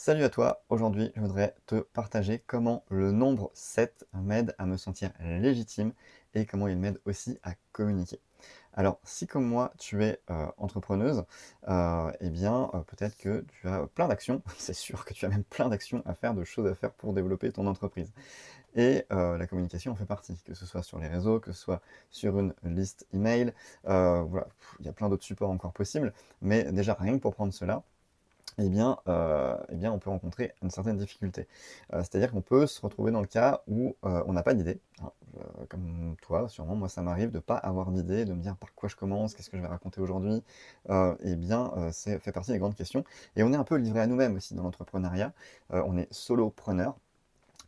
Salut à toi, aujourd'hui je voudrais te partager comment le nombre 7 m'aide à me sentir légitime et comment il m'aide aussi à communiquer. Alors si comme moi tu es entrepreneuse, eh bien peut-être que tu as plein d'actions, c'est sûr que tu as même plein d'actions à faire, de choses à faire pour développer ton entreprise. Et la communication en fait partie, que ce soit sur les réseaux, que ce soit sur une liste email, voilà, il y a plein d'autres supports encore possibles, mais déjà rien que pour prendre cela, on peut rencontrer une certaine difficulté. C'est-à-dire qu'on peut se retrouver dans le cas où, on n'a pas d'idée, hein. Comme toi, sûrement, moi ça m'arrive de ne pas avoir d'idée, de me dire: «Par quoi je commence? Qu'est-ce que je vais raconter aujourd'hui?» C'est fait partie des grandes questions et on est un peu livré à nous-mêmes aussi dans l'entrepreneuriat. On est solopreneur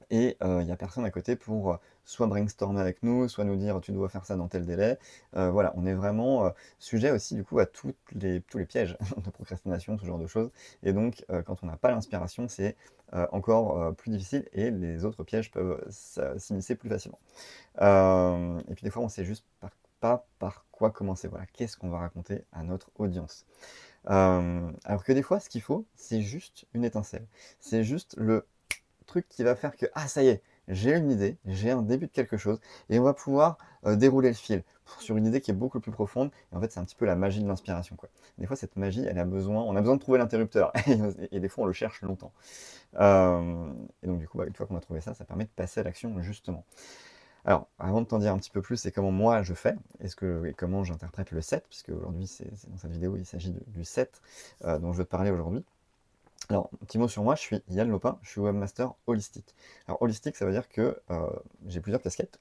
et il y a personne à côté pour, soit brainstormer avec nous, soit nous dire: «Tu dois faire ça dans tel délai». Voilà, on est vraiment, sujet aussi du coup à tous les pièges de procrastination, ce genre de choses et donc quand on n'a pas l'inspiration, c'est, encore, plus difficile et les autres pièges peuvent s'immiscer plus facilement. Et puis des fois, on sait juste pas par quoi commencer. Voilà, qu'est-ce qu'on va raconter à notre audience? Alors que des fois, ce qu'il faut, c'est juste une étincelle. C'est juste le truc qui va faire que: «Ah ça y est, j'ai une idée, j'ai un début de quelque chose» et on va pouvoir, dérouler le fil sur une idée qui est beaucoup plus profonde et en fait, c'est un petit peu la magie de l'inspiration, quoi. Des fois, cette magie, on a besoin de trouver l'interrupteur et des fois, on le cherche longtemps. Et donc du coup, bah, une fois qu'on a trouvé ça, ça permet de passer à l'action, justement. Alors, avant de t'en dire un petit peu plus et comment moi je fais et comment j'interprète le 7, puisque aujourd'hui, c'est dans cette vidéo, il s'agit du 7, dont je veux te parler aujourd'hui. Alors, un petit mot sur moi, je suis Yann Lopin, je suis webmaster holistique. Alors holistique, ça veut dire que, j'ai plusieurs casquettes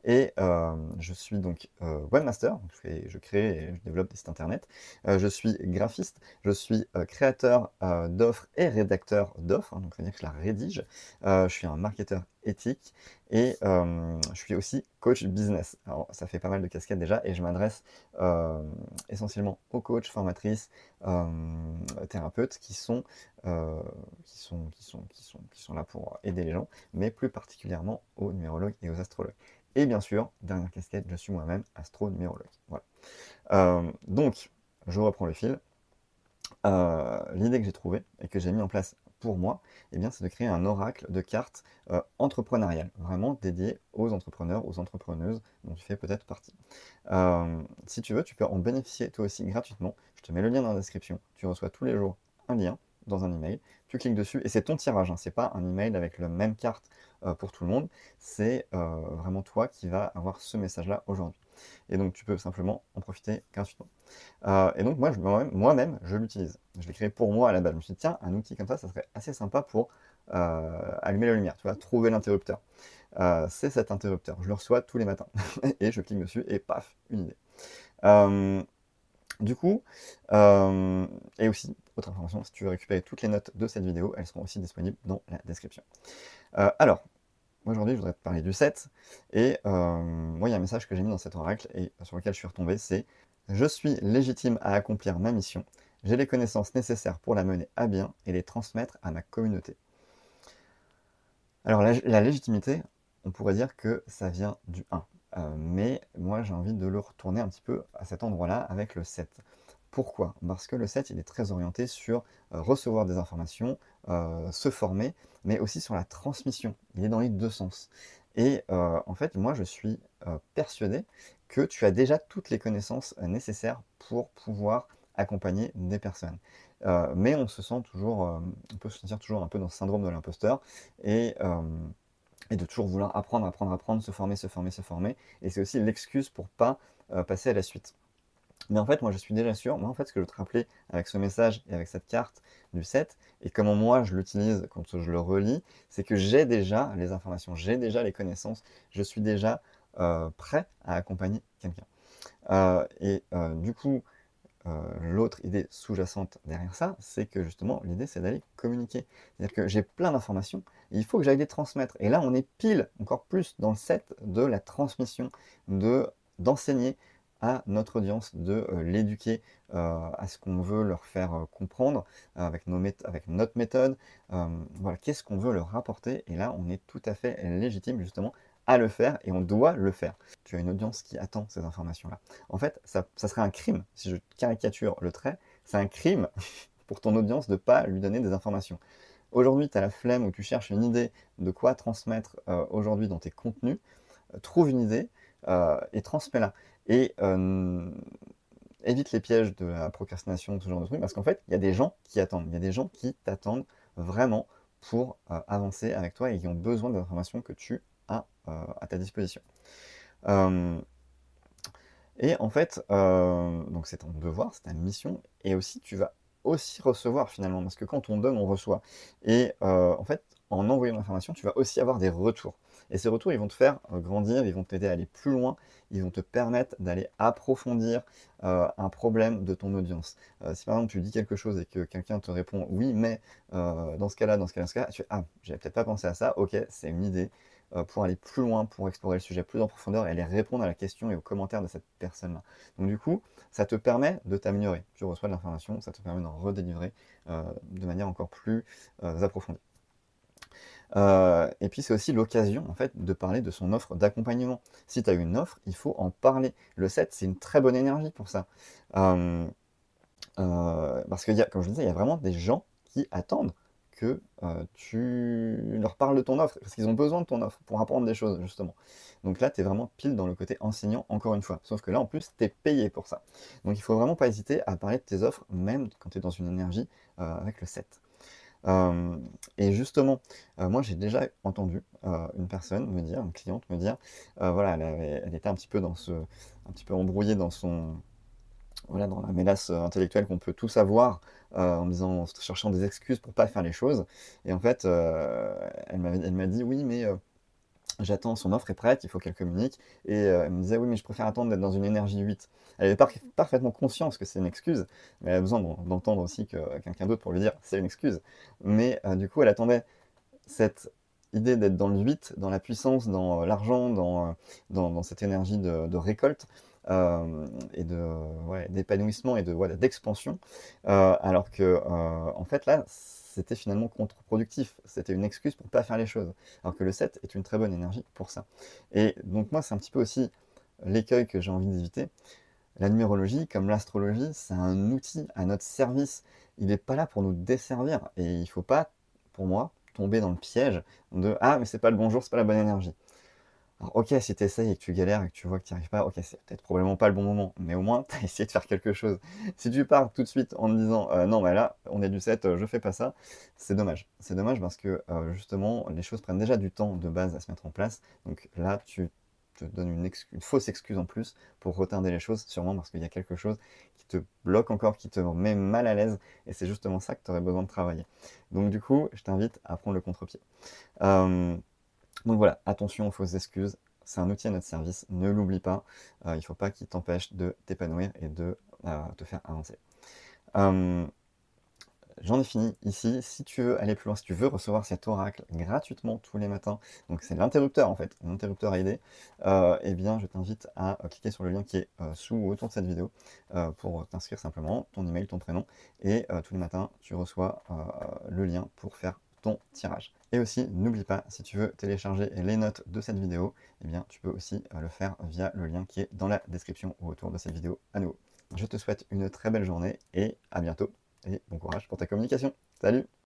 et je suis donc, webmaster, donc je crée et je développe des sites internet. Je suis graphiste, je suis, créateur, d'offres et rédacteur d'offres, hein, donc ça veut dire que je la rédige. Je suis un marketeur éthique et je suis aussi coach business. Alors ça fait pas mal de casquettes déjà et je m'adresse, essentiellement aux coachs, formatrices, thérapeutes qui sont là pour aider les gens, mais plus particulièrement aux numérologues et aux astrologues. Et bien sûr, dernière casquette, je suis moi-même astro-numérologue. Voilà. Donc, je reprends le fil. L'idée que j'ai trouvée et que j'ai mis en place pour moi, eh bien, c'est de créer un oracle de cartes entrepreneuriales, vraiment dédié aux entrepreneurs, aux entrepreneuses dont tu fais peut-être partie. Si tu veux, tu peux en bénéficier toi aussi gratuitement. Je te mets le lien dans la description. Tu reçois tous les jours un lien dans un email. Tu cliques dessus et c'est ton tirage, hein. C'est pas un email avec la même carte pour tout le monde. C'est vraiment toi qui vas avoir ce message-là aujourd'hui. Et donc tu peux simplement en profiter gratuitement. Et donc moi-même, je l'utilise. Je l'ai créé pour moi à la base. Je me suis dit: «Tiens, un outil comme ça serait assez sympa pour, allumer la lumière», tu vois? Trouver l'interrupteur. C'est cet interrupteur. Je le reçois tous les matins et je clique dessus et paf, une idée. Hem, du coup, et aussi, autre information, si tu veux récupérer toutes les notes de cette vidéo, elles seront aussi disponibles dans la description. Alors, aujourd'hui, je voudrais te parler du 7 et moi, il y a un message que j'ai mis dans cet oracle et sur lequel je suis retombé, c'est: «Je suis légitime à accomplir ma mission. J'ai les connaissances nécessaires pour la mener à bien et les transmettre à ma communauté». Alors la légitimité, on pourrait dire que ça vient du 1, mais moi, j'ai envie de le retourner un petit peu à cet endroit-là avec le 7. Pourquoi? Parce que le 7, il est très orienté sur, recevoir des informations, se former, mais aussi sur la transmission. Il est dans les 2 sens et en fait, moi, je suis, persuadé que tu as déjà toutes les connaissances, nécessaires pour pouvoir accompagner des personnes. Mais on peut se sentir toujours un peu dans ce syndrome de l'imposteur et et de toujours vouloir apprendre, apprendre, apprendre, se former, se former, se former et c'est aussi l'excuse pour pas, passer à la suite. Mais en fait, moi, je suis déjà sûr. Moi, en fait, ce que je veux te rappeler avec ce message et avec cette carte du 7 et comment moi je l'utilise quand je le relis, c'est que j'ai déjà les informations, j'ai déjà les connaissances, je suis déjà, prêt à accompagner quelqu'un. Du coup, l'autre idée sous-jacente derrière ça, c'est que justement, l'idée, c'est d'aller communiquer. C'est-à-dire que j'ai plein d'informations, et il faut que j'aille les transmettre. Et là, on est pile, encore plus, dans le set de la transmission, d'enseigner à notre audience, de l'éduquer à ce qu'on veut leur faire comprendre avec notre méthode. Voilà, qu'est-ce qu'on veut leur apporter. Et là, on est tout à fait légitime, justement, à le faire, et on doit le faire. Tu as une audience qui attend ces informations-là. En fait, ça serait un crime, si je caricature le trait, c'est un crime pour ton audience de ne pas lui donner des informations. Aujourd'hui, tu as la flemme ou tu cherches une idée de quoi transmettre aujourd'hui dans tes contenus, trouve une idée et transmets-la. Et évite les pièges de la procrastination, ce genre de trucs, parce qu'en fait, il y a des gens qui attendent, il y a des gens qui t'attendent vraiment pour avancer avec toi et qui ont besoin des informations que tu as à ta disposition. Et en fait, donc c'est ton devoir, c'est ta mission, et aussi tu vas aussi recevoir finalement, parce que quand on donne, on reçoit. Et en fait, en envoyant l'information, tu vas aussi avoir des retours. Et ces retours, ils vont te faire grandir, ils vont t'aider à aller plus loin, ils vont te permettre d'aller approfondir un problème de ton audience. Si par exemple tu dis quelque chose et que quelqu'un te répond oui, mais dans ce cas-là, dans ce cas-là, dans ce cas-là, tu fais ah, j'avais peut-être pas pensé à ça, ok, c'est une idée pour aller plus loin, pour explorer le sujet plus en profondeur et aller répondre à la question et aux commentaires de cette personne-là. Donc du coup, ça te permet de t'améliorer. Tu reçois de l'information, ça te permet d'en redélivrer de manière encore plus approfondie. Et puis c'est aussi l'occasion en fait de parler de son offre d'accompagnement. Si tu as une offre, il faut en parler. Le 7, c'est une très bonne énergie pour ça. Parce que, comme je disais, il y a vraiment des gens qui attendent que tu leur parles de ton offre, parce qu'ils ont besoin de ton offre pour apprendre des choses, justement. Donc là, tu es vraiment pile dans le côté enseignant, encore une fois. Sauf que là, en plus, tu es payé pour ça. Donc il faut vraiment pas hésiter à parler de tes offres, même quand tu es dans une énergie avec le 7. Et justement, moi j'ai déjà entendu une personne me dire, une cliente me dire, voilà, elle était un petit peu embrouillée dans voilà, dans la mélasse intellectuelle qu'on peut tous avoir, en cherchant des excuses pour pas faire les choses. Et en fait, elle m'a dit: «Oui, mais j'attends, son offre est prête, il faut qu'elle communique». Et elle me disait: «Oui, mais je préfère attendre d'être dans une énergie 8». Elle avait parfaitement conscience que c'est une excuse, mais elle a besoin d'entendre aussi que quelqu'un d'autre pour lui dire: «C'est une excuse». Mais du coup, elle attendait cette idée d'être dans le 8, dans la puissance, dans l'argent, dans cette énergie de récolte, et ouais, d'épanouissement et voilà, d'expansion, alors que, en fait, là, c'était finalement contre-productif. C'était une excuse pour ne pas faire les choses. Alors que le 7 est une très bonne énergie pour ça. Et donc moi, c'est un petit peu aussi l'écueil que j'ai envie d'éviter. La numérologie, comme l'astrologie, c'est un outil à notre service. Il n'est pas là pour nous desservir. Et il ne faut pas, pour moi, tomber dans le piège de «Ah, mais c'est pas le bon jour, c'est pas la bonne énergie». Alors ok, si tu essayes et que tu galères et que tu vois que tu n'y arrives pas, ok, c'est peut-être probablement pas le bon moment, mais au moins, tu as essayé de faire quelque chose. Si tu pars tout de suite en te disant «Non, mais là, on est du 7, je fais pas ça», c'est dommage. C'est dommage parce que, justement, les choses prennent déjà du temps de base à se mettre en place. Donc là, tu te donnes une fausse excuse en plus pour retarder les choses, sûrement parce qu'il y a quelque chose qui te bloque encore, qui te met mal à l'aise, et c'est justement ça que tu aurais besoin de travailler. Donc du coup, je t'invite à prendre le contre-pied. Donc voilà, attention aux fausses excuses, c'est un outil à notre service, ne l'oublie pas, il ne faut pas qu'il t'empêche de t'épanouir et de te faire avancer. J'en ai fini ici. Si tu veux aller plus loin, si tu veux recevoir cet oracle gratuitement tous les matins, donc c'est l'interrupteur en fait, l'interrupteur à aider, eh bien je t'invite à cliquer sur le lien qui est sous ou autour de cette vidéo pour t'inscrire simplement, ton email, ton prénom, et tous les matins tu reçois le lien pour faire ton tirage. Et aussi, n'oublie pas, si tu veux télécharger les notes de cette vidéo, eh bien tu peux aussi le faire via le lien qui est dans la description ou autour de cette vidéo à nouveau. Je te souhaite une très belle journée et à bientôt. Et bon courage pour ta communication. Salut!